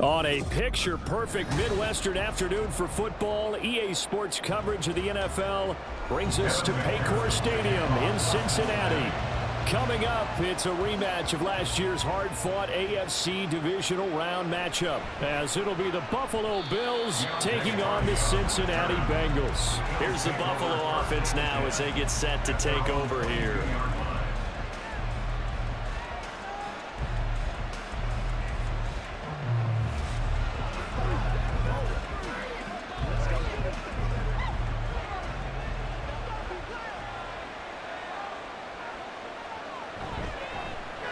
On a picture-perfect Midwestern afternoon for football, EA Sports coverage of the NFL brings us to Paycor Stadium in Cincinnati. Coming up, it's a rematch of last year's hard-fought AFC divisional round matchup, as it'll be the Buffalo Bills taking on the Cincinnati Bengals. Here's the Buffalo offense now as they get set to take over here.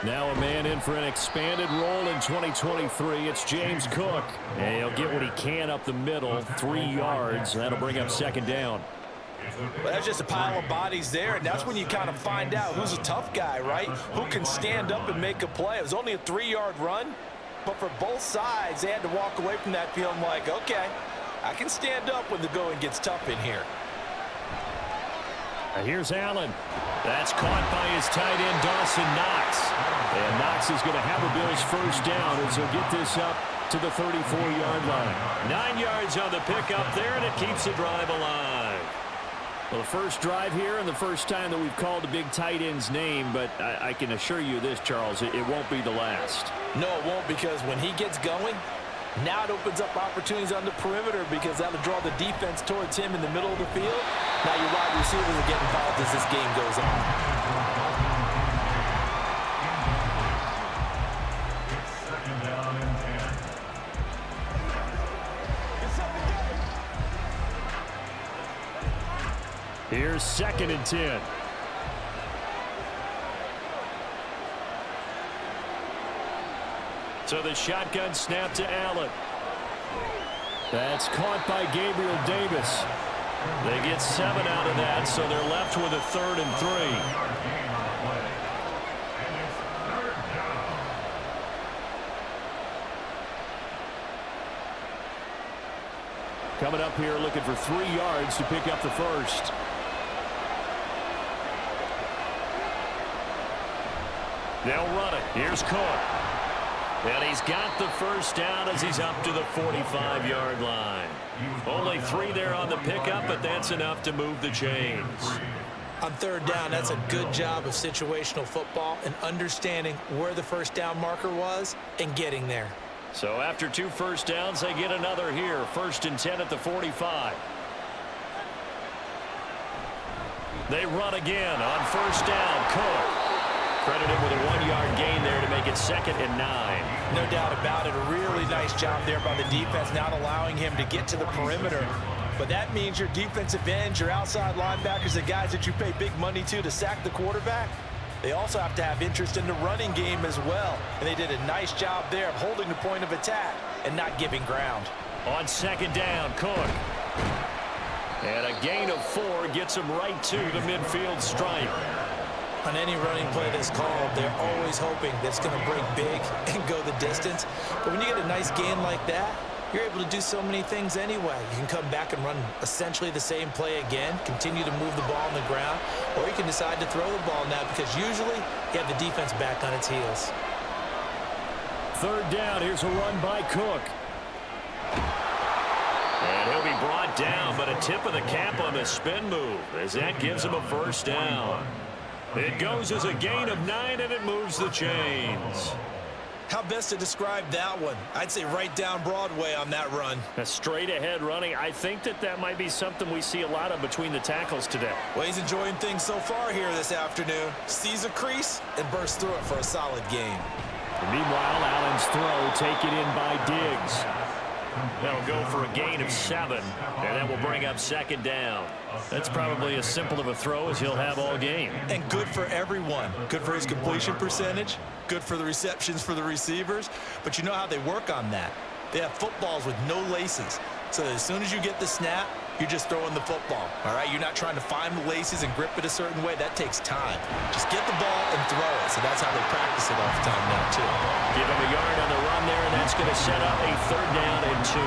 Now a man in for an expanded role in 2023. It's James Cook. And he'll get what he can up the middle, 3 yards. That'll bring up second down. Well, that's just a pile of bodies there, and that's when you kind of find out who's a tough guy, right? Who can stand up and make a play. It was only a 3-yard run, but for both sides, they had to walk away from that feeling like, okay, I can stand up when the going gets tough in here. Here's Allen. That's caught by his tight end, Dawson Knox. And Knox is going to have a Bills first down as he'll get this up to the 34-yard line. 9 yards on the pickup there, and it keeps the drive alive. Well, the first drive here and the first time that we've called the big tight end's name, but I can assure you this, Charles, it won't be the last. No, it won't, because when he gets going, now it opens up opportunities on the perimeter because that'll draw the defense towards him in the middle of the field. Now your wide receivers are getting involved as this game goes on. Here's 2nd and 10. So the shotgun snap to Allen. That's caught by Gabriel Davis. They get 7 out of that, so they're left with a 3rd and 3. Coming up here looking for 3 yards to pick up the first. They'll run it. Here's Cook. And he's got the first down as he's up to the 45-yard line. Only 3 there on the pickup, but that's enough to move the chains. On 3rd down, that's a good job of situational football and understanding where the first down marker was and getting there. So after 2 first downs, they get another here. 1st and 10 at the 45. They run again on first down. Cook. Credited with a 1-yard gain there to make it 2nd and 9. No doubt about it. A really nice job there by the defense, not allowing him to get to the perimeter. But that means your defensive ends, your outside linebackers, the guys that you pay big money to sack the quarterback, they also have to have interest in the running game as well. And they did a nice job there of holding the point of attack and not giving ground. On 2nd down, Cook. And a gain of 4 gets him right to the midfield stripe. On any running play that's called, they're always hoping that it's going to break big and go the distance. But when you get a nice gain like that, you're able to do so many things anyway. You can come back and run essentially the same play again, continue to move the ball on the ground, or you can decide to throw the ball now because usually you have the defense back on its heels. 3rd down, here's a run by Cook. And he'll be brought down, but a tip of the cap on the spin move as that gives him a first down. It goes as a gain of 9, and it moves the chains. How best to describe that one? I'd say right down Broadway on that run. A straight-ahead running. I think that might be something we see a lot of between the tackles today. Well, he's enjoying things so far here this afternoon. Sees a crease and bursts through it for a solid gain. And meanwhile, Allen's throw taken in by Diggs. That'll go for a gain of 7, and that will bring up 2nd down. That's probably as simple of a throw as he'll have all game. And good for everyone. Good for his completion percentage, good for the receptions for the receivers. But you know how they work on that. They have footballs with no laces. So as soon as you get the snap, you're just throwing the football, all right? You're not trying to find the laces and grip it a certain way. That takes time. Just get the ball and throw it. So that's how they practice it all the time now, too. Give him a yard on the run there, and that's going to set up a 3rd down and 2.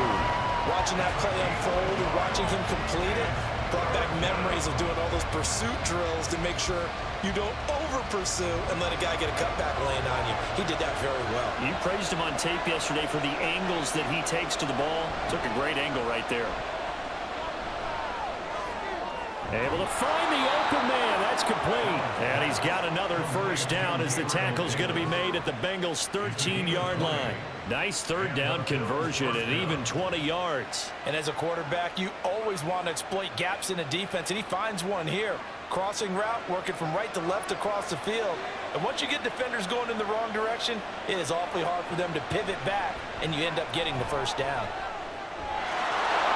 Watching that play unfold and watching him complete it, Brought back memories of doing all those pursuit drills to make sure you don't over-pursue and let a guy get a cutback land on you. He did that very well. You praised him on tape yesterday for the angles that he takes to the ball. Took a great angle right there. Able to find the open man. That's complete. And he's got another first down as the tackle's going to be made at the Bengals' 13-yard line. Nice third down conversion and even 20 yards. And as a quarterback, you always want to exploit gaps in a defense, and he finds one here. Crossing route, working from right to left across the field. And once you get defenders going in the wrong direction, it is awfully hard for them to pivot back, and you end up getting the first down.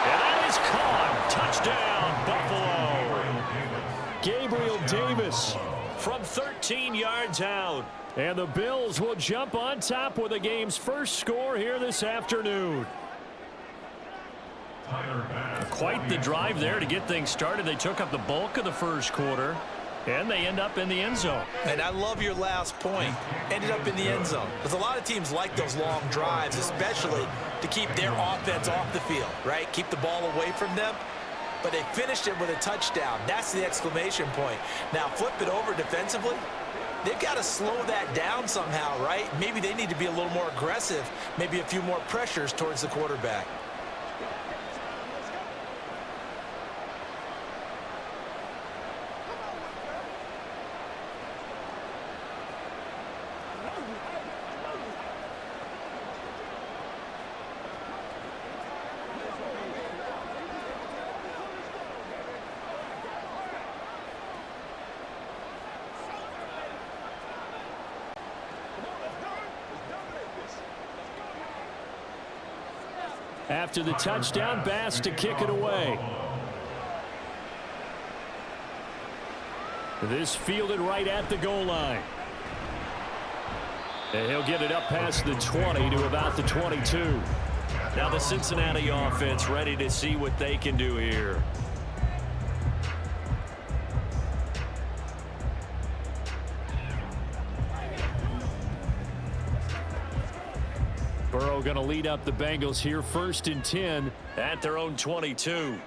And that is caught. Touchdown, Buffalo. Gabriel Davis from 13 yards out. And the Bills will jump on top with the game's first score here this afternoon. Quite the drive there to get things started. They took up the bulk of the first quarter, and they end up in the end zone. And I love your last point. Ended up in the end zone. Because a lot of teams like those long drives, especially to keep their offense off the field, right? Keep the ball away from them. But they finished it with a touchdown. That's the exclamation point. Now flip it over defensively. They've got to slow that down somehow, right? Maybe they need to be a little more aggressive. Maybe a few more pressures towards the quarterback. After the touchdown, Bass to kick it away. This fielded right at the goal line. And he'll get it up past the 20 to about the 22. Now the Cincinnati offense ready to see what they can do here. Burrow going to lead up the Bengals here, 1st and 10 at their own 22.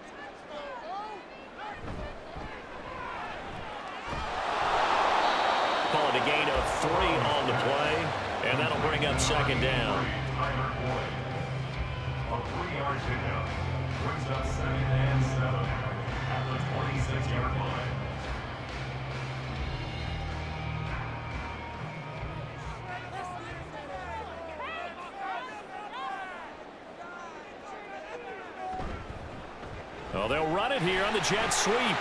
Call it a gain of 3 on the play, and that'll bring up 2nd down. A 3-yard pickup brings up 2nd and 7 at the 26-yard line. Well, they'll run it here on the jet sweep. And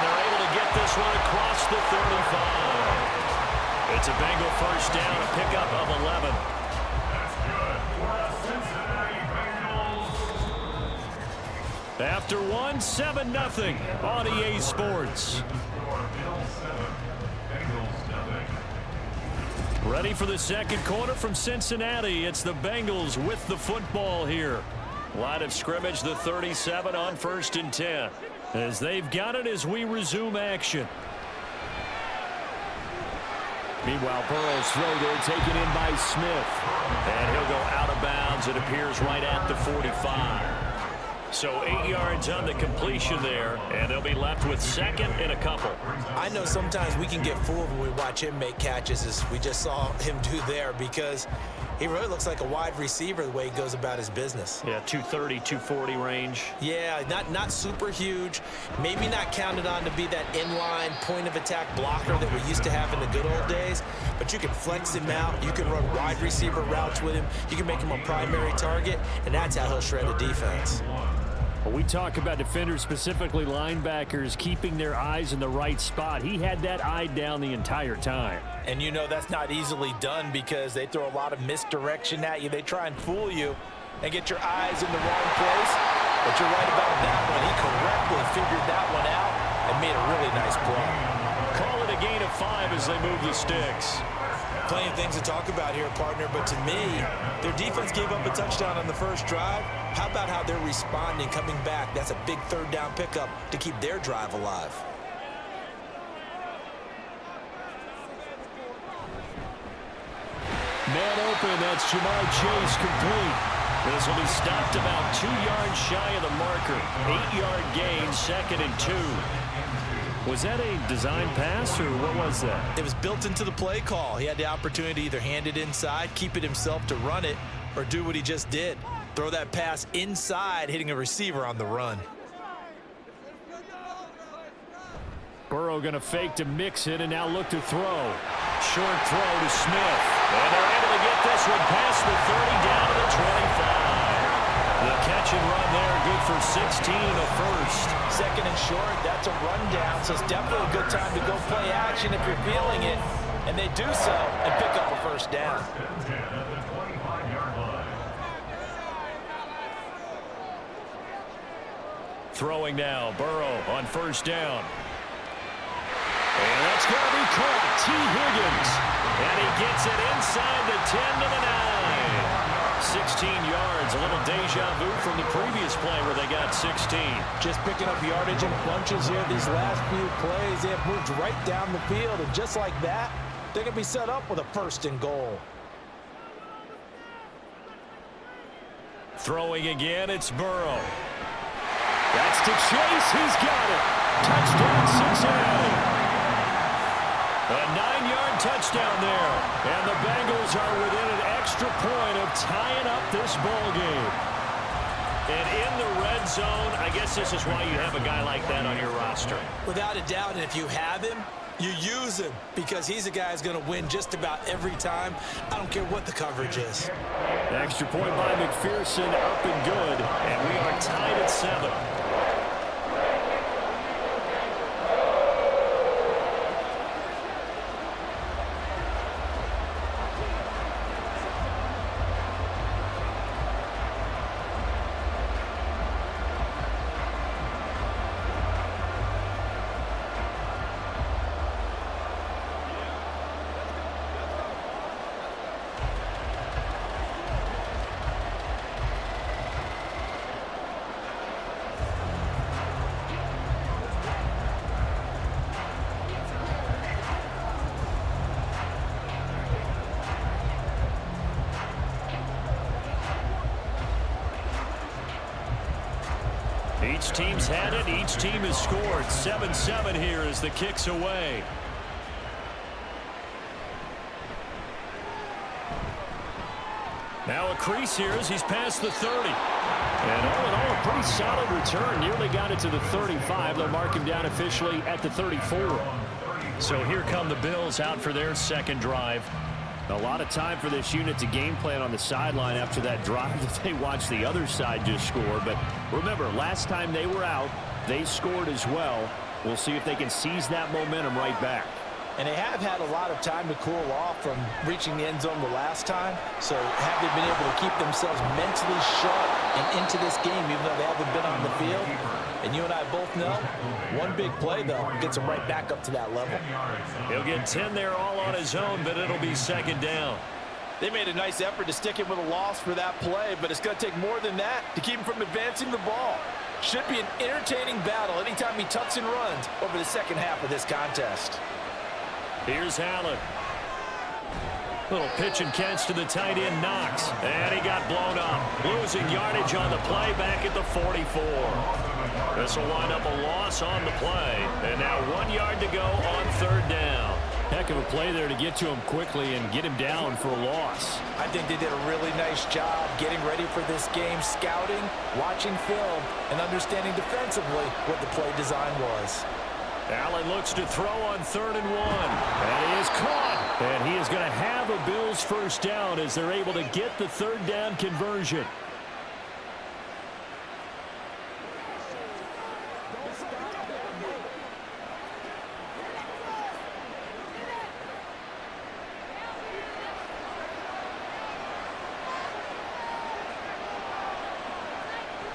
they're able to get this one across the 35. It's a Bengal first down, a pickup of 11. That's good for the Cincinnati Bengals. After one, 7-0 on EA Sports. Ready for the second quarter from Cincinnati. It's the Bengals with the football here. Line of scrimmage, the 37 on 1st and 10. As they've got it as we resume action. Meanwhile, Burrow's throw there taken in by Smith. And he'll go out of bounds. It appears right at the 45. So 8 yards on the completion there, and they'll be left with 2nd and a couple. I know sometimes we can get fooled when we watch him make catches, as we just saw him do there, because he really looks like a wide receiver the way he goes about his business. Yeah, 230, 240 range. Yeah, not super huge. Maybe not counted on to be that inline point-of-attack blocker that we used to have in the good old days. But you can flex him out. You can run wide receiver routes with him. You can make him a primary target, and that's how he'll shred a defense. Well, we talk about defenders, specifically linebackers, keeping their eyes in the right spot. He had that eye down the entire time. And you know that's not easily done because they throw a lot of misdirection at you. They try and fool you and get your eyes in the wrong place. But you're right about that one. He correctly figured that one out and made a really nice play. Call it a gain of 5 as they move the sticks. Plenty of things to talk about here, partner, but to me, their defense gave up a touchdown on the first drive. How about how they're responding, coming back? That's a big 3rd down pickup to keep their drive alive. Man open, that's Jamar Chase complete. This will be stopped about 2 yards shy of the marker. 8-yard gain, 2nd and 2. Was that a design pass, or what was that? It was built into the play call. He had the opportunity to either hand it inside, keep it himself to run it, or do what he just did. Throw that pass inside, hitting a receiver on the run. Burrow going to fake to mix it and now look to throw. Short throw to Smith. And they're able to get this one past the 30 down to the 25. The catch and run there, good for 16 and a first. 2nd and short, that's a rundown, so it's definitely a good time to go play action if you're feeling it. And they do so and pick up a first down. Throwing now, Burrow on first down. And that's going to be caught. T. Higgins. And he gets it inside the 10 to the 9. 16 yards, a little deja vu from the previous play where they got 16. Just picking up yardage in bunches here these last few plays. They have moved right down the field, and just like that, they're going to be set up with a 1st and goal. Throwing again, it's Burrow. That's to Chase. He's got it. Touchdown, Cincinnati. A 9-yard touchdown there. And the Bengals are within an extra point of tying up this ball game. And in the red zone, I guess this is why you have a guy like that on your roster. Without a doubt, and if you have him, you use him, because he's a guy who's going to win just about every time. I don't care what the coverage is. Extra point by McPherson, up and good. And we are tied at 7. Each team's had it. Each team has scored. 7-7 here as the kick's away. Now a crease here as he's past the 30. And all in all, a pretty solid return. Nearly got it to the 35. They'll mark him down officially at the 34. So here come the Bills out for their 2nd drive. A lot of time for this unit to game plan on the sideline after that drive that they watched the other side just score. But remember, last time they were out, they scored as well. We'll see if they can seize that momentum right back. And they have had a lot of time to cool off from reaching the end zone the last time. So have they been able to keep themselves mentally sharp and into this game, even though they haven't been on the field? And you and I both know, one big play, though, gets him right back up to that level. He'll get 10 there all on his own, but it'll be 2nd down. They made a nice effort to stick him with a loss for that play, but it's going to take more than that to keep him from advancing the ball. Should be an entertaining battle anytime he tucks and runs over the 2nd half of this contest. Here's Allen. Little pitch and catch to the tight end, Knox. And he got blown up. Losing yardage on the play back at the 44. This will wind up a loss on the play. And now 1 yard to go on 3rd down. Heck of a play there to get to him quickly and get him down for a loss. I think they did a really nice job getting ready for this game, scouting, watching film, and understanding defensively what the play design was. Allen looks to throw on 3rd and 1. And he is caught. And he is going to have a Bills 1st down as they're able to get the 3rd down conversion.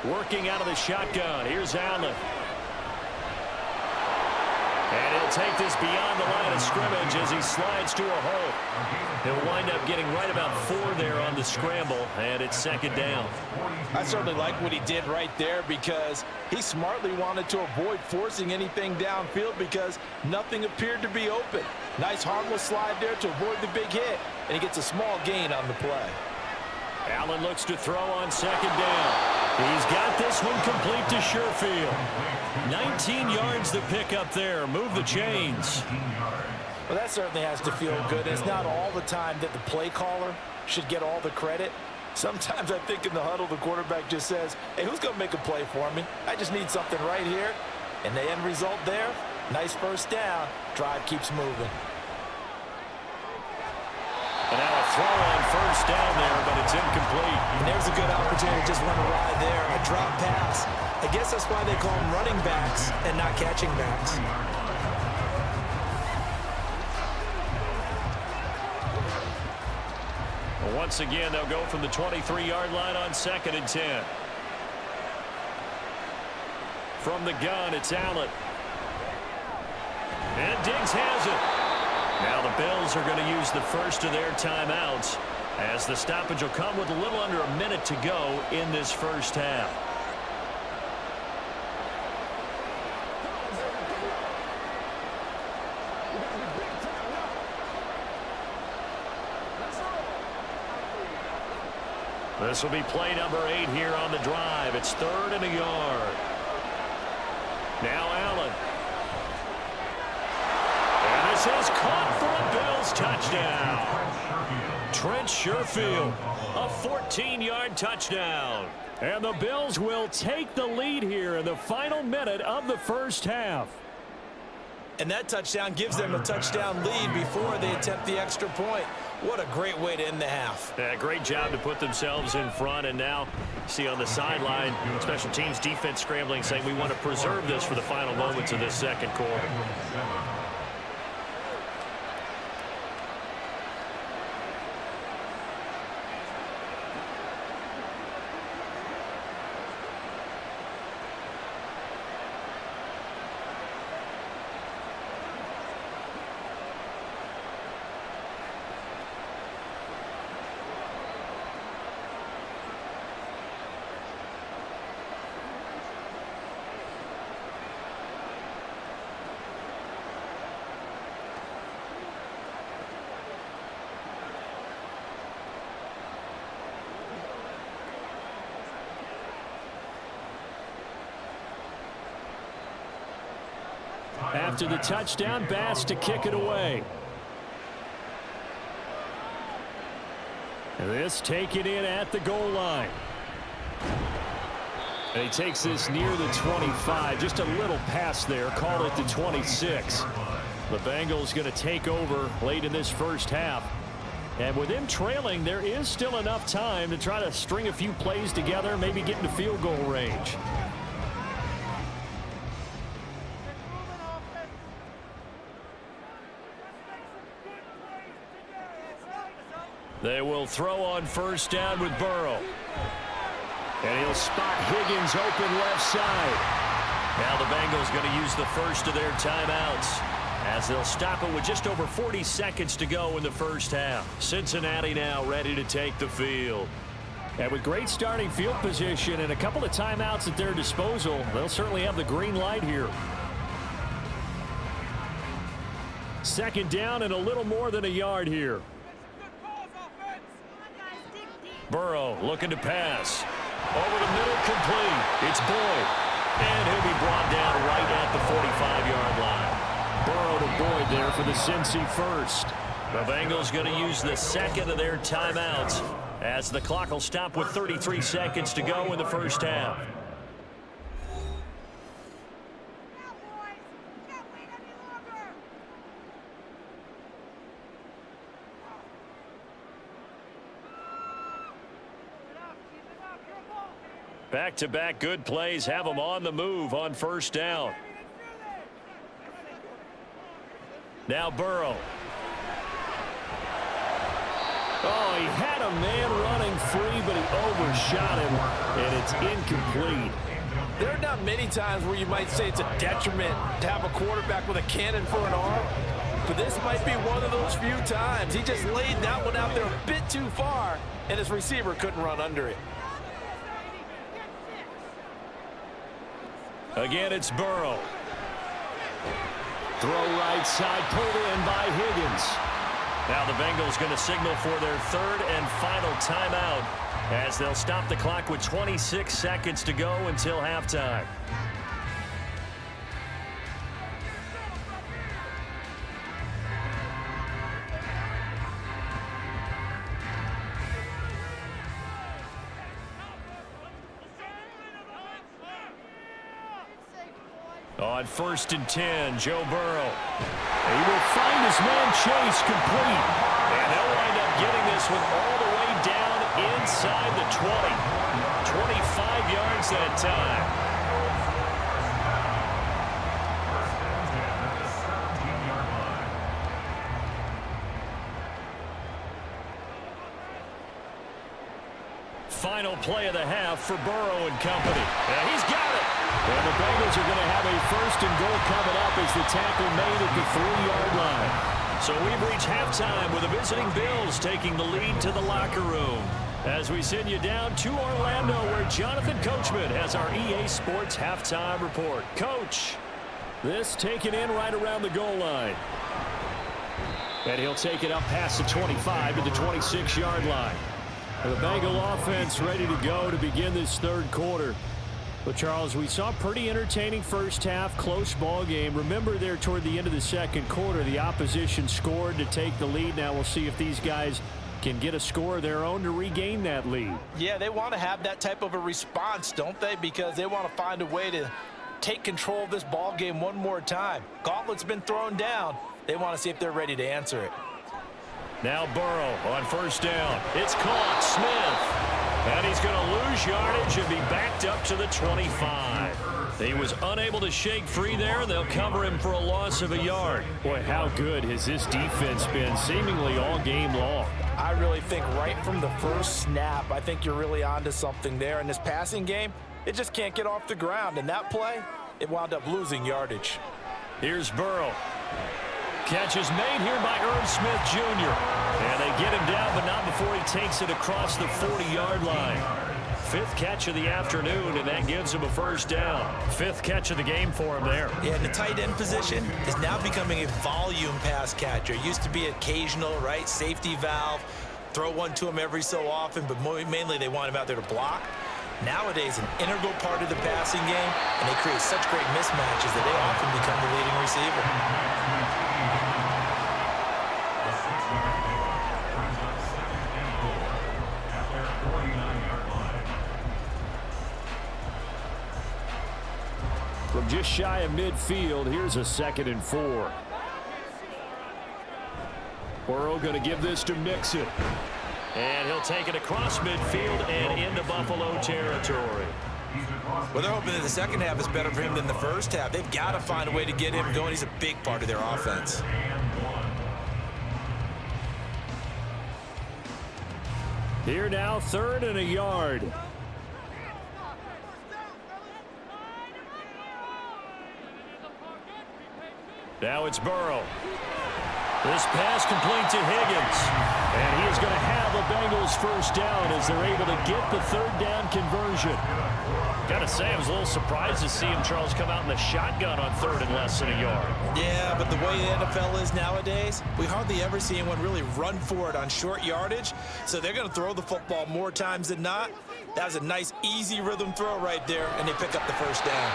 Working out of the shotgun. Here's Allen. And he'll take this beyond the line of scrimmage as he slides to a hole. He'll wind up getting right about 4 there on the scramble, and it's 2nd down. I certainly like what he did right there because he smartly wanted to avoid forcing anything downfield because nothing appeared to be open. Nice harmless slide there to avoid the big hit, and he gets a small gain on the play. Allen looks to throw on second down. He's got this one complete to Sherfield. 19 yards to pick up there. Move the chains. Well, that certainly has to feel good. It's not all the time that the play caller should get all the credit. Sometimes I think in the huddle, the quarterback just says, hey, who's going to make a play for me? I just need something right here. And the end result there, nice first down. Drive keeps moving. And now a throw on first down there, but it's incomplete. And there's a good opportunity to just run a ride there, a drop pass. I guess that's why they call them running backs and not catching backs. Well, once again, they'll go from the 23-yard line on 2nd and 10. From the gun, it's Allen. And Diggs has it. Now the Bills are going to use the first of their timeouts as the stoppage will come with a little under a minute to go in this first half. This will be play number 8 here on the drive. It's 3rd and a yard. Now Allen. And this is caught for a Bills touchdown. Trent Sherfield, a 14-yard touchdown. And the Bills will take the lead here in the final minute of the first half. And that touchdown gives them a touchdown lead before they attempt the extra point. What a great way to end the half. Yeah, great job to put themselves in front. And now, see on the sideline, special teams defense scrambling, saying we want to preserve this for the final moments of this second quarter. After the touchdown, Bass to kick it away. This taken in at the goal line. And he takes this near the 25. Just a little pass there. Call it the 26. The Bengals going to take over late in this first half. And with them trailing, there is still enough time to try to string a few plays together, maybe get into field goal range. They will throw on first down with Burrow. And he'll spot Higgins open left side. Now the Bengals going to use the first of their timeouts as they'll stop it with just over 40 seconds to go in the first half. Cincinnati now ready to take the field. And with great starting field position and a couple of timeouts at their disposal, they'll certainly have the green light here. Second down and a little more than a yard here. Burrow looking to pass. Over the middle, complete. It's Boyd. And he'll be brought down right at the 45-yard line. Burrow to Boyd there for the Cincy first. The Bengals going to use the second of their timeouts as the clock will stop with 33 seconds to go in the first half. Back-to-back good plays have them on the move on first down. Now Burrow. Oh, he had a man running free, but he overshot him, and it's incomplete. There are not many times where you might say it's a detriment to have a quarterback with a cannon for an arm, but this might be one of those few times. He just laid that one out there a bit too far, and his receiver couldn't run under it. Again, it's Burrow. Throw right side, pulled in by Higgins. Now the Bengals going to signal for their third and final timeout as they'll stop the clock with 26 seconds to go until halftime. On 1st and 10, Joe Burrow. He will find his man Chase complete. And they'll wind up getting this one all the way down inside the 20. 25 yards that time. Final play of the half for Burrow and company. And he's got it. And the Bengals are going to have a 1st and goal coming up as the tackle made at the 3-yard line. So we've reached halftime with the visiting Bills taking the lead to the locker room. As we send you down to Orlando, where Jonathan Coachman has our EA Sports halftime report. Coach. This taken in right around the goal line. And he'll take it up past the 25 to the 26-yard line. The Bengal offense ready to go to begin this 3rd quarter. But, Charles, we saw a pretty entertaining first half, close ball game. Remember there toward the end of the 2nd quarter, the opposition scored to take the lead. Now we'll see if these guys can get a score of their own to regain that lead. Yeah, they want to have that type of a response, don't they? Because they want to find a way to take control of this ball game one more time. Gauntlet's been thrown down. They want to see if they're ready to answer it. Now Burrow on 1st down. It's caught. Smith. And he's going to lose yardage and be backed up to the 25. He was unable to shake free there. They'll cover him for a loss of a yard. Boy, how good has this defense been seemingly all game long? I really think right from the first snap, I think you're really onto something there. In this passing game, it just can't get off the ground. And that play, it wound up losing yardage. Here's Burrow. Catch is made here by Irv Smith Jr. And they get him down, but not before he takes it across the 40-yard line. 5th catch of the afternoon, and that gives him a 1st down. 5th catch of the game for him there. Yeah, and the tight end position is now becoming a volume pass catcher. Used to be occasional, right? Safety valve. Throw one to him every so often, but mainly they want him out there to block. Nowadays, an integral part of the passing game, and they create such great mismatches that they often become the leading receiver. From just shy of midfield, here's a 2nd and 4. Burrow going to give this to Mixon. And he'll take it across midfield and into Buffalo territory. Well, they're hoping that the 2nd half is better for him than the 1st half. They've got to find a way to get him going. He's a big part of their offense. Here now, 3rd and a yard. Now it's Burrow. This pass complete to Higgins. And he is going to have the Bengals 1st down as they're able to get the 3rd down conversion. Got to say, I was a little surprised to see him, Charles, come out in the shotgun on 3rd and less than a yard. Yeah, but the way the NFL is nowadays, we hardly ever see anyone really run for it on short yardage. So they're going to throw the football more times than not. That was a nice, easy rhythm throw right there, and they pick up the 1st down.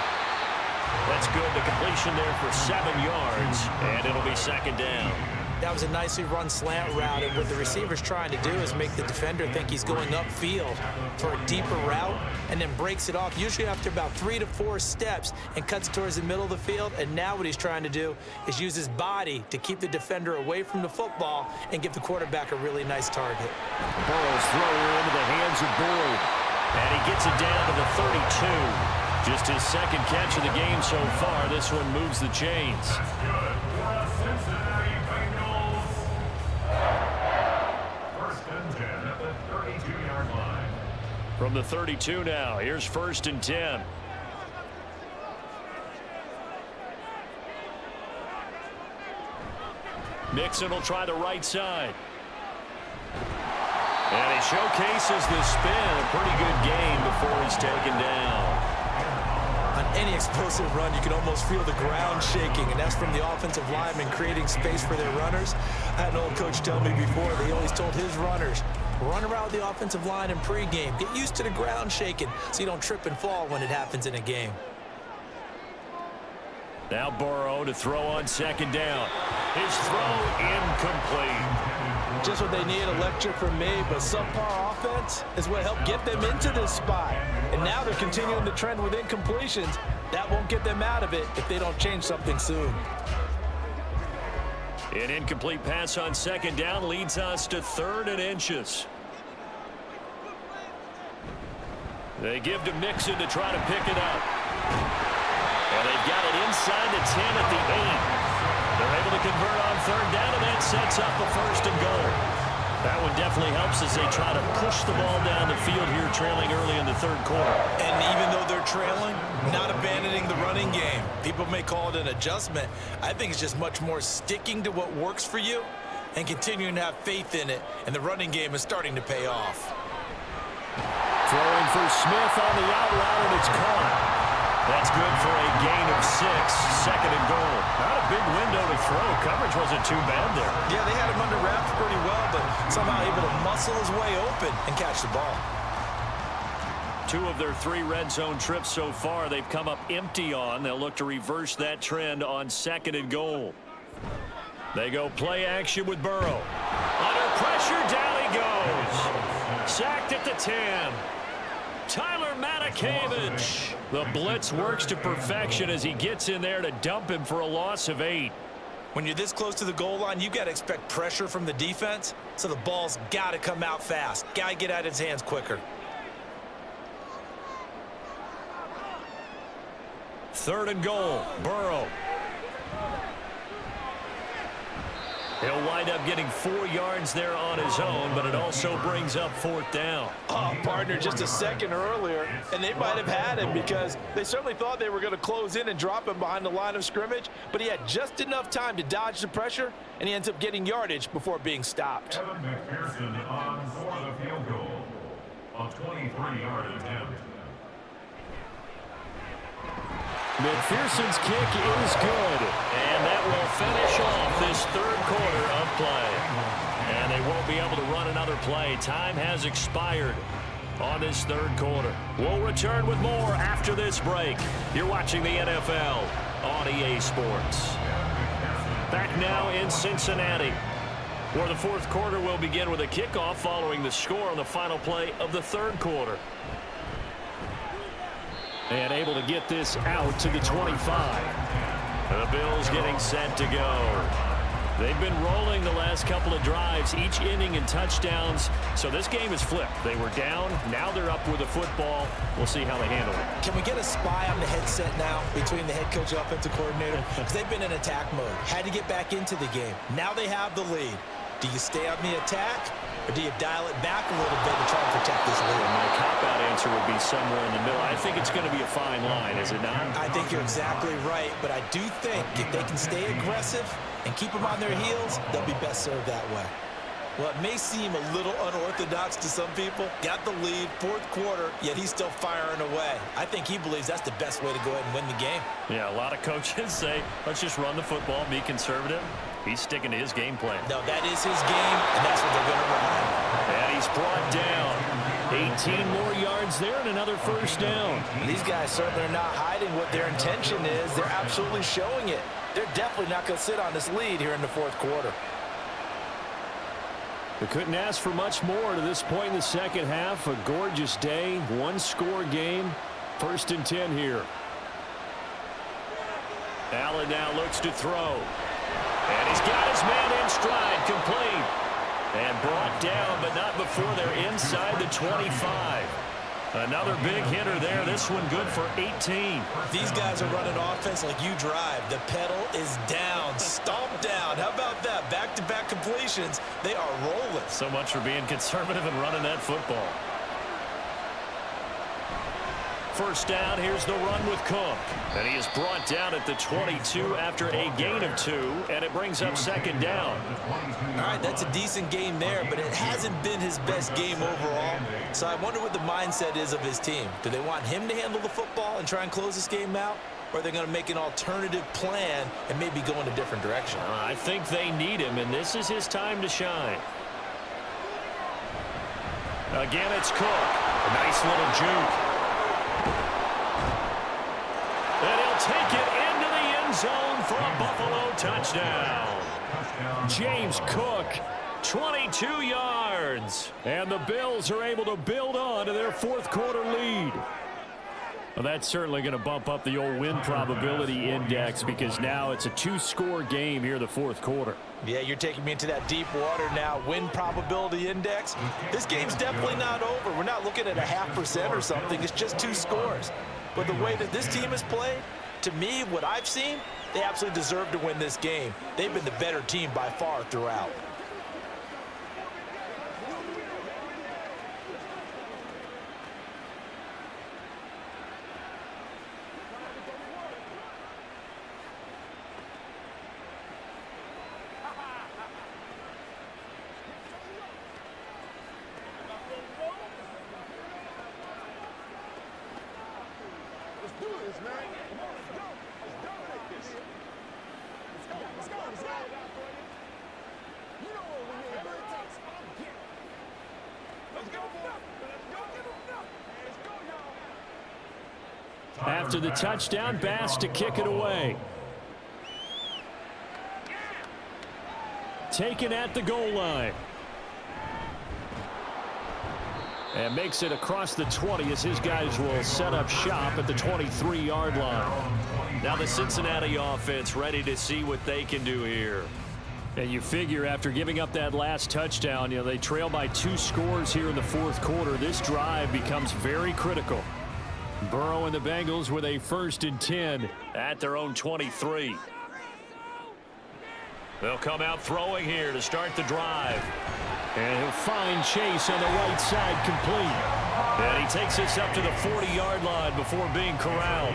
That's good. The completion there for 7 yards, and it'll be 2nd down. That was a nicely run slant route, and what the receiver's trying to do is make the defender think he's going upfield for a deeper route and then breaks it off, usually after about 3 to 4 steps, and cuts towards the middle of the field. And now what he's trying to do is use his body to keep the defender away from the football and give the quarterback a really nice target. Burrow's throw into the hands of Boyd. And he gets it down to the 32. Just his 2nd catch of the game so far. This one moves the chains. Cincinnati Bengals. 1st and 10 at the 32-yard line. From the 32 now, here's 1st and 10. Mixon will try the right side. And he showcases the spin. A pretty good game before he's taken down. On any explosive run, you can almost feel the ground shaking, and that's from the offensive linemen creating space for their runners. I had an old coach tell me before, they always told his runners, Run around the offensive line in pregame. Get used to the ground shaking so you don't trip and fall when it happens in a game. Now Burrow to throw on second down. His throw incomplete. Just what they need, a lecture from me, but subpar offense is what helped get them into this spot. And now they're continuing the trend with incompletions. That won't get them out of it if they don't change something soon. An incomplete pass on second down leads us to 3rd and inches. They give to Mixon to try to pick it up. And they've got it inside the 10 at the 8. They're able to convert on 3rd down, and that sets up the 1st and goal. That one definitely helps as they try to push the ball down the field here, trailing early in the 3rd quarter. And even though they're trailing, not abandoning the running game. People may call it an adjustment. I think it's just much more sticking to what works for you and continuing to have faith in it, and the running game is starting to pay off. Throwing for Smith on the out route, and it's caught. That's good for a gain of 6, 2nd and goal. Not a big window to throw. Coverage wasn't too bad there. Yeah, they had him under wraps pretty well, but somehow able to muscle his way open and catch the ball. 2 of their 3 red zone trips so far they've come up empty on. They'll look to reverse that trend on 2nd and goal. They go play action with Burrow. Under pressure, down he goes. Sacked at the 10. Tyler Matakevich. The blitz works to perfection as he gets in there to dump him for a loss of 8. When you're this close to the goal line, you got to expect pressure from the defense, so the ball's got to come out fast. Got to get out of his hands quicker. 3rd and goal, Burrow. He'll wind up getting 4 yards there on his own, but it also brings up 4th down. Oh, partner, just a second earlier, and they might have had him because they certainly thought they were going to close in and drop him behind the line of scrimmage, but he had just enough time to dodge the pressure, and he ends up getting yardage before being stopped. Evan McPherson on for the field goal. A 23-yard attempt. McPherson's kick is good. And that will finish off this 3rd quarter of play. And they won't be able to run another play. Time has expired on this 3rd quarter. We'll return with more after this break. You're watching the NFL on EA Sports. Back now in Cincinnati, where the 4th quarter will begin with a kickoff following the score on the final play of the 3rd quarter. And able to get this out to the 25. The Bills getting set to go. They've been rolling the last couple of drives, each inning in touchdowns. So this game is flipped. They were down. Now they're up with the football. We'll see how they handle it. Can we get a spy on the headset now between the head coach and offensive coordinator? Because they've been in attack mode. Had to get back into the game. Now they have the lead. Do you stay on the attack, or do you dial it back a little bit to try and protect this lead? My cop-out answer would be somewhere in the middle. I think it's going to be a fine line, is it not? I think you're exactly right, but I do think if they can stay aggressive and keep them on their heels, they'll be best served that way. Well, it may seem a little unorthodox to some people. Got the lead, 4th quarter, yet he's still firing away. I think he believes that's the best way to go ahead and win the game. Yeah, a lot of coaches say, let's just run the football, be conservative. He's sticking to his game plan. No, that is his game, and that's what they're going to run. And he's brought down. 18 more yards there and another 1st down. These guys certainly are not hiding what their intention is. They're absolutely showing it. They're definitely not going to sit on this lead here in the 4th quarter. They couldn't ask for much more to this point in the 2nd half. A gorgeous day, 1-score game. 1st and 10 here. Allen now looks to throw. And he's got his man in stride, complete. And brought down, but not before they're inside the 25. Another big hitter there. This one good for 18. These guys are running offense like you drive. The pedal is down, stomp down. How about that? Back-to-back completions. They are rolling. So much for being conservative and running that football. 1st down, here's the run with Cook. And he is brought down at the 22 after a gain of 2, and it brings up 2nd down. All right, that's a decent game there, but it hasn't been his best game overall. So I wonder what the mindset is of his team. Do they want him to handle the football and try and close this game out? Or are they going to make an alternative plan and maybe go in a different direction? I think they need him, and this is his time to shine. Again, it's Cook. A nice little juke. And he'll take it into the end zone for a Buffalo touchdown. James Cook. 22 yards. And the Bills are able to build on to their fourth quarter lead. Well, that's certainly going to bump up the old win probability index because now it's a two-score game here in the fourth quarter. Yeah, you're taking me into that deep water now. Win probability index. This game's definitely not over. We're not looking at a 0.5% or something. It's just 2 scores. But the way that this team has played, to me, what I've seen, they absolutely deserve to win this game. They've been the better team by far throughout. After the touchdown, Bass to kick it away. Taken at the goal line. And makes it across the 20 as his guys will set up shop at the 23-yard line. Now the Cincinnati offense ready to see what they can do here. And you figure after giving up that last touchdown, they trail by 2 scores here in the fourth quarter. This drive becomes very critical. Burrow and the Bengals with a 1st and 10 at their own 23. They'll come out throwing here to start the drive. And he'll find Chase on the right side complete. And he takes this up to the 40-yard line before being corralled.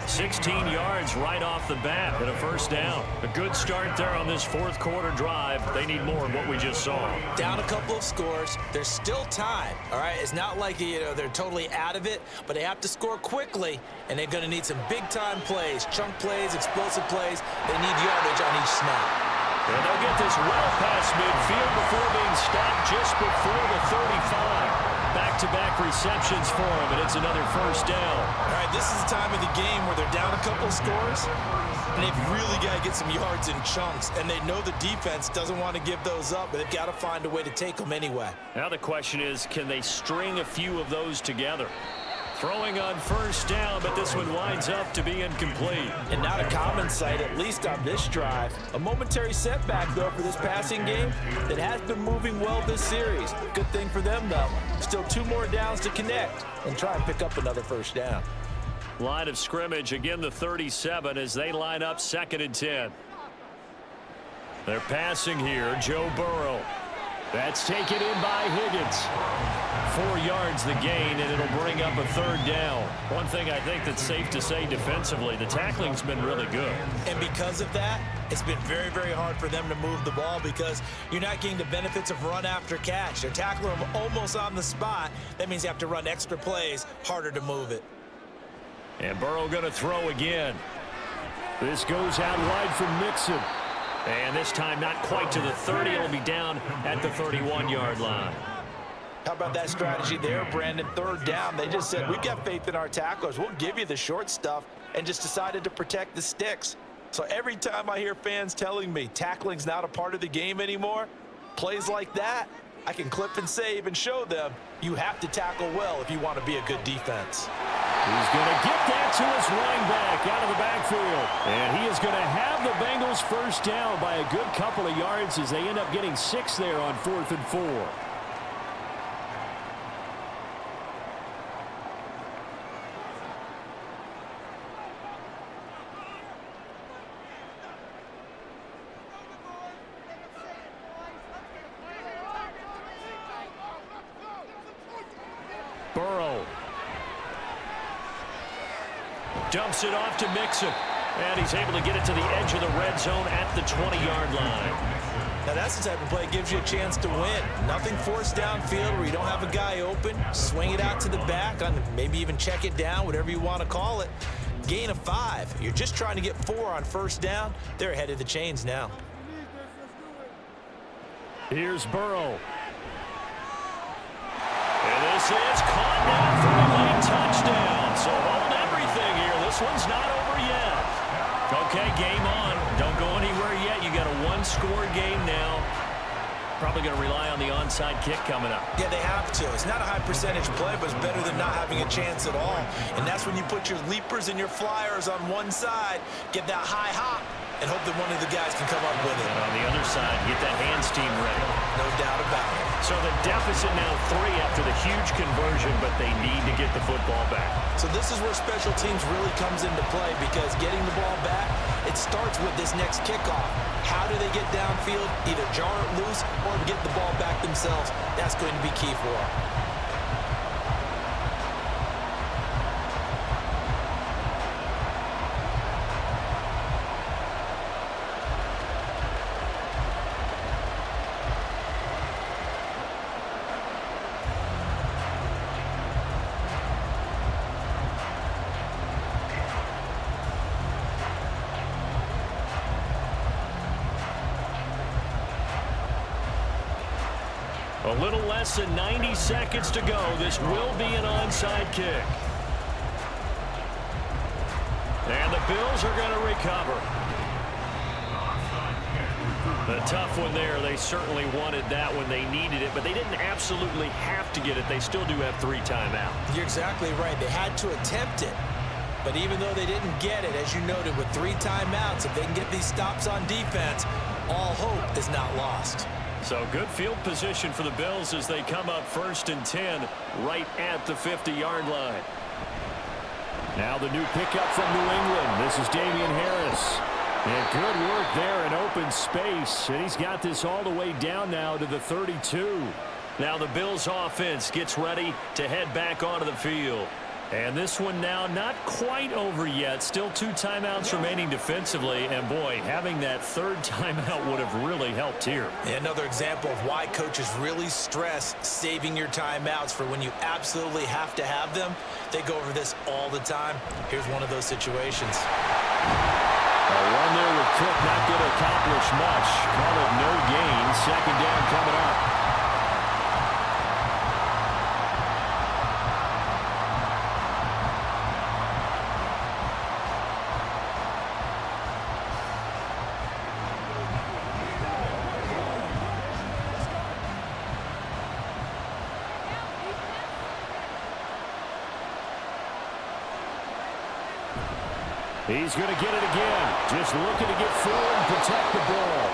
16 yards right off the bat and a 1st down. A good start there on this fourth quarter drive. They need more of what we just saw. Down a couple of scores. There's still time, all right? It's not like, they're totally out of it, but they have to score quickly, and they're going to need some big-time plays, chunk plays, explosive plays. They need yardage on each snap. And they'll get this well past midfield before being stopped just before the 35. Back-to-back receptions for him, and it's another 1st down. All right, this is the time of the game where they're down a couple of scores, and they've really got to get some yards in chunks, and they know the defense doesn't want to give those up, but they've got to find a way to take them anyway. Now the question is, can they string a few of those together? Throwing on 1st down, but this one winds up to be incomplete. And not a common sight, at least on this drive. A momentary setback, though, for this passing game that has been moving well this series. Good thing for them, though. Still 2 more downs to connect and try and pick up another 1st down. Line of scrimmage, again the 37 as they line up 2nd and 10. They're passing here, Joe Burrow. That's taken in by Higgins. 4 yards the gain, and it'll bring up a 3rd down. One thing I think that's safe to say defensively, the tackling's been really good. And because of that, it's been very, very hard for them to move the ball because you're not getting the benefits of run after catch. They're tackling them almost on the spot. That means you have to run extra plays, harder to move it. And Burrow going to throw again. This goes out wide from Mixon. And this time not quite to the 30. It'll be down at the 31-yard line. How about that strategy there, Brandon? 3rd down. They just said, we've got faith in our tacklers. We'll give you the short stuff, and just decided to protect the sticks. So every time I hear fans telling me tackling's not a part of the game anymore, plays like that, I can clip and save and show them you have to tackle well if you want to be a good defense. He's going to get that to his running back out of the backfield. And he is going to have the Bengals 1st down by a good couple of yards as they end up getting 6 there on 4th and 4. Burrow dumps it off to Mixon. And he's able to get it to the edge of the red zone at the 20-yard line. Now that's the type of play that gives you a chance to win. Nothing forced downfield where you don't have a guy open. Swing it out to the back, maybe even check it down, whatever you want to call it. Gain of 5. You're just trying to get 4 on 1st down. They're ahead of the chains now. Here's Burrow. this is caught now for a late touchdown. So hold everything here. This one's not over yet. Okay, game on. Don't go anywhere yet. You got a one-score game now. Probably going to rely on the onside kick coming up. Yeah, they have to. It's not a high percentage play, but it's better than not having a chance at all. And that's when you put your leapers and your flyers on one side, get that high hop, and hope that one of the guys can come up with it. And on the other side, get that hands team ready. No doubt about it. So the deficit now 3 after the huge conversion, but they need to get the football back. So this is where special teams really comes into play, because getting the ball back, it starts with this next kickoff. How do they get downfield, either jar it loose or get the ball back themselves? That's going to be key for them. A little less than 90 seconds to go. This will be an onside kick. And the Bills are going to recover. A tough one there. They certainly wanted that when they needed it, but they didn't absolutely have to get it. They still do have 3 timeouts. You're exactly right. They had to attempt it. But even though they didn't get it, as you noted, with 3 timeouts, if they can get these stops on defense, all hope is not lost. So good field position for the Bills as they come up 1st and 10 right at the 50-yard line. Now the new pickup from New England. This is Damian Harris. And good work there in open space. And he's got this all the way down now to the 32. Now the Bills offense gets ready to head back onto the field. And this one now not quite over yet. Still 2 timeouts remaining defensively. And, boy, having that 3rd timeout would have really helped here. Another example of why coaches really stress saving your timeouts for when you absolutely have to have them. They go over this all the time. Here's one of those situations. A run there with Cook not going to accomplish much. Call it no gain. 2nd down coming up. He's going to get it again. Just looking to get forward and protect the ball.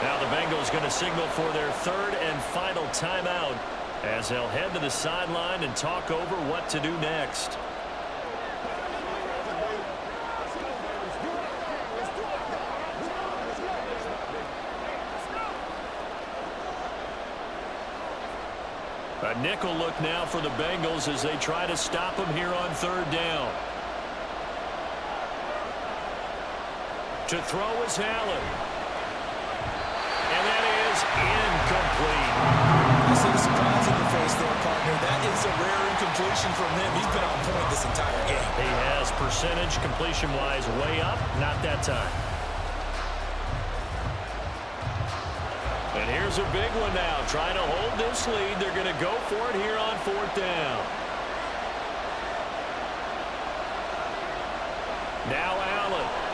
Now the Bengals going to signal for their 3rd and final timeout as they'll head to the sideline and talk over what to do next. A nickel look now for the Bengals as they try to stop him here on 3rd down. To throw is Allen. And that is incomplete. I see the surprise in your face there, partner. That is a rare incompletion from him. He's been on point this entire game. He has percentage completion-wise way up. Not that time. And here's a big one now. Trying to hold this lead. They're going to go for it here on 4th down. Now Allen.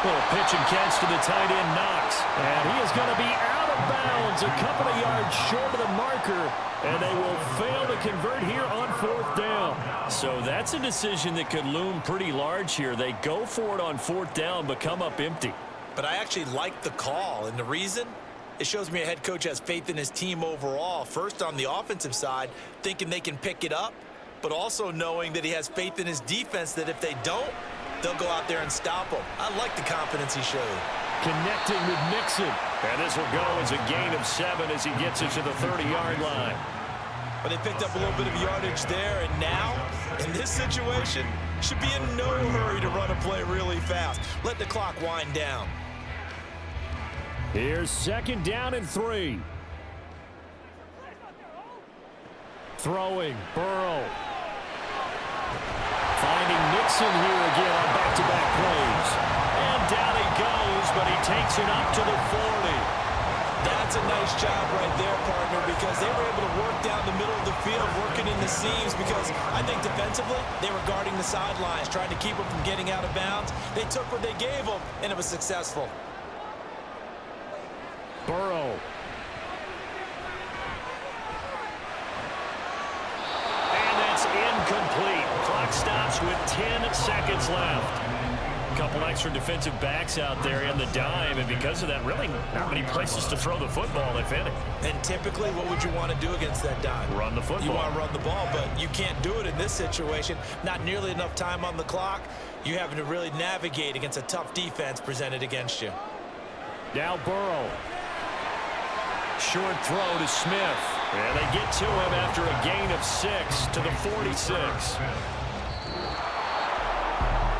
Little pitch and catch to the tight end, Knox. And he is going to be out of bounds, a couple of yards short of the marker, and they will fail to convert here on 4th down. So that's a decision that could loom pretty large here. They go for it on 4th down, but come up empty. But I actually like the call, and the reason? It shows me a head coach has faith in his team overall. First, on the offensive side, thinking they can pick it up, but also knowing that he has faith in his defense that if they don't, they'll go out there and stop him. I like the confidence he showed. Connecting with Mixon. And this will go as a gain of 7 as he gets it to the 30-yard line. But they picked up a little bit of yardage there, and now, in this situation, should be in no hurry to run a play really fast. Let the clock wind down. Here's 2nd down and 3. Throwing, Burrow. Finding Nixon here again on back-to-back plays. And down he goes, but he takes it up to the 40. That's That's a nice job right there, partner, because they were able to work down the middle of the field, working in the seams, because I think defensively, they were guarding the sidelines, trying to keep them from getting out of bounds. They took what they gave them, and it was successful. Burrow. And that's incomplete. Clock stops with 10 seconds left. A couple extra defensive backs out there in the dime, and because of that, really not many places to throw the football, if any. And typically, what would you want to do against that dime? Run the football. You want to run the ball, but you can't do it in this situation. Not nearly enough time on the clock. You're having to really navigate against a tough defense presented against you. Now Burrow. Short throw to Smith. And they get to him after a gain of 6 to the 46.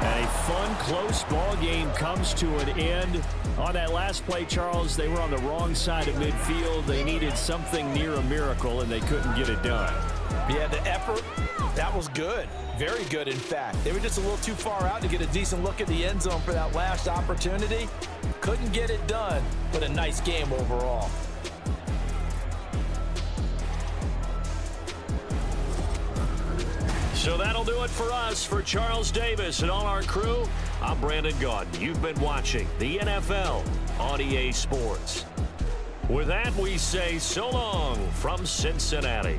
And a fun, close ball game comes to an end. On that last play, Charles, they were on the wrong side of midfield. They needed something near a miracle, and they couldn't get it done. Yeah, the effort, that was good. Very good, in fact. They were just a little too far out to get a decent look at the end zone for that last opportunity. Couldn't get it done, but a nice game overall. So that'll do it for us. For Charles Davis and all our crew, I'm Brandon Gaudin. You've been watching the NFL on EA Sports. With that, we say so long from Cincinnati.